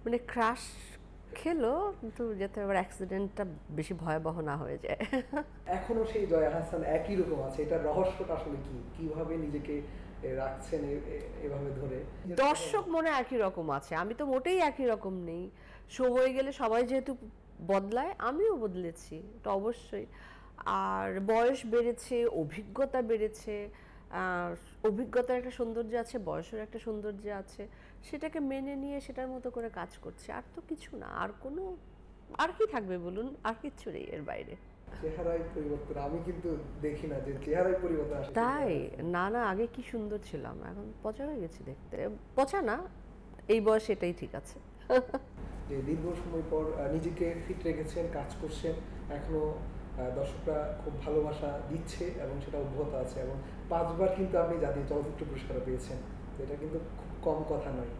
মানে ক্রাশ খেলো, কিন্তু যাতে আবার অ্যাক্সিডেন্টটা বেশি ভয়াবহ না হয়ে যায়। এখনো সেই জয়া আহসান একই রকম আছে, এটার রহস্যটা আসলে কি? কিভাবে নিজেকে রাখছেন এভাবে ধরে? দর্শক মনে একই রকম আছে, আমি তো মোটেই একই রকম নেই। সময় গেলে সবাই যেহেতু বদলায়, আমিও বদলেছি, তো অবশ্যই। আর বয়স বেড়েছে, অভিজ্ঞতা বেড়েছে। আর অভিজ্ঞতার একটা সৌন্দর্য আছে, বয়সের একটা সৌন্দর্য আছে। সেটাকে মেনে নিয়ে সেটার মতো করে কাজ করছে, আর তো কিছু না। আর কোনো, আর কি থাকবে বলুন? আর কিচ্ছু নেই এর বাইরে। চেহারায় পরিবর্তন আমি কিন্তু দেখি না যে চেহারায় পরিবর্তন আসে তাই? না না, আগে কি সুন্দর ছিলাম, এখন পচা হয়ে গেছি দেখতে। পচা না, এই বয়সে এটাই ঠিক আছে। যে দীর্ঘ সময় পর নিজেকে ফিট রেখেছেন, কাজ করছেন, এখনো দর্শকরা খুব ভালোবাসা দিচ্ছে এবং সেটা অব্যাহত আছে, এবং 5বার কিন্তু আপনি জাতীয় চলচ্চিত্র পুরস্কার পেয়েছেন। তো এটা কিন্তু খুব কম কথা নয়।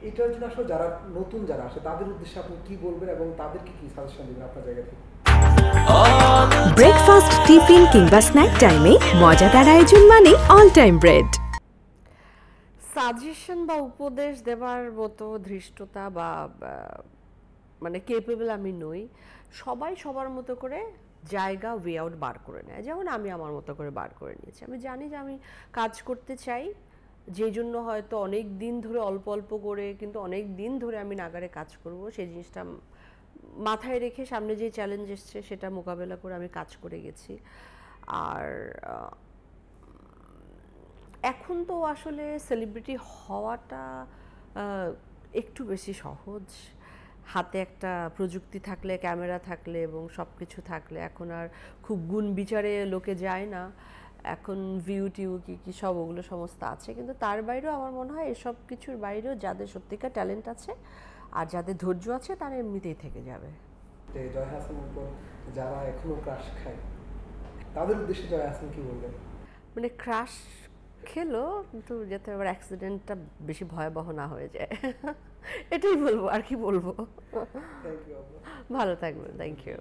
এটার জন্য আসলে যারা নতুন যারা আসে তাদের উদ্দেশ্যে আপনি কি বলবেন এবং তাদেরকে কি সাজেশন দিবেন আপনার জায়গা থেকে? ব্রেকফাস্ট, টিফিন কিংবা স্ন্যাক টাইমে মজাদার আয়োজন মানে অল টাইম ব্রেড। সাজেশন বা উপদেশ দেবার মতো ধৃষ্টতা বা মানে কেপেবল আমি নই। সবাই সবার মতো করে জায়গা, ওয়ে আউট বার করে নেয়, যেমন আমি আমার মতো করে বার করে নিয়েছি। আমি জানি যে আমি কাজ করতে চাই, যেই জন্য হয়তো অনেক দিন ধরে অল্প অল্প করে, কিন্তু অনেক দিন ধরে আমি নাগারে কাজ করব, সেই জিনিসটা মাথায় রেখে সামনে যে চ্যালেঞ্জ এসছে সেটা মোকাবেলা করে আমি কাজ করে গেছি। আর এখন তো আসলে সেলিব্রিটি হওয়াটা একটু বেশি সহজ। হাতে একটা প্রযুক্তি থাকলে, ক্যামেরা থাকলে এবং সব কিছু থাকলে এখন আর খুব গুণ বিচারে লোকে যায় না। এখন ভিউ টিউ কী কী সব ওগুলো সমস্ত আছে, কিন্তু তার বাইরেও আমার মনে হয় এসব কিছুর বাইরেও যাদের সত্যিকার ট্যালেন্ট আছে আর যাদের ধৈর্য আছে তারা এমনিতেই থেকে যাবে। যে জয়া আহসানের উপর যারা এখনো ক্রাশ খায় তাদের উদ্দেশ্যে জয়া আহসান কি বলবেন? মানে ক্রাশ খেলো, কিন্তু যাতে আবার অ্যাক্সিডেন্টটা বেশি ভয়াবহ না হয়ে যায়। এটাই বলবো, আর কি বলবো। Thank you. ভালো থাকবেন, থ্যাংক ইউ।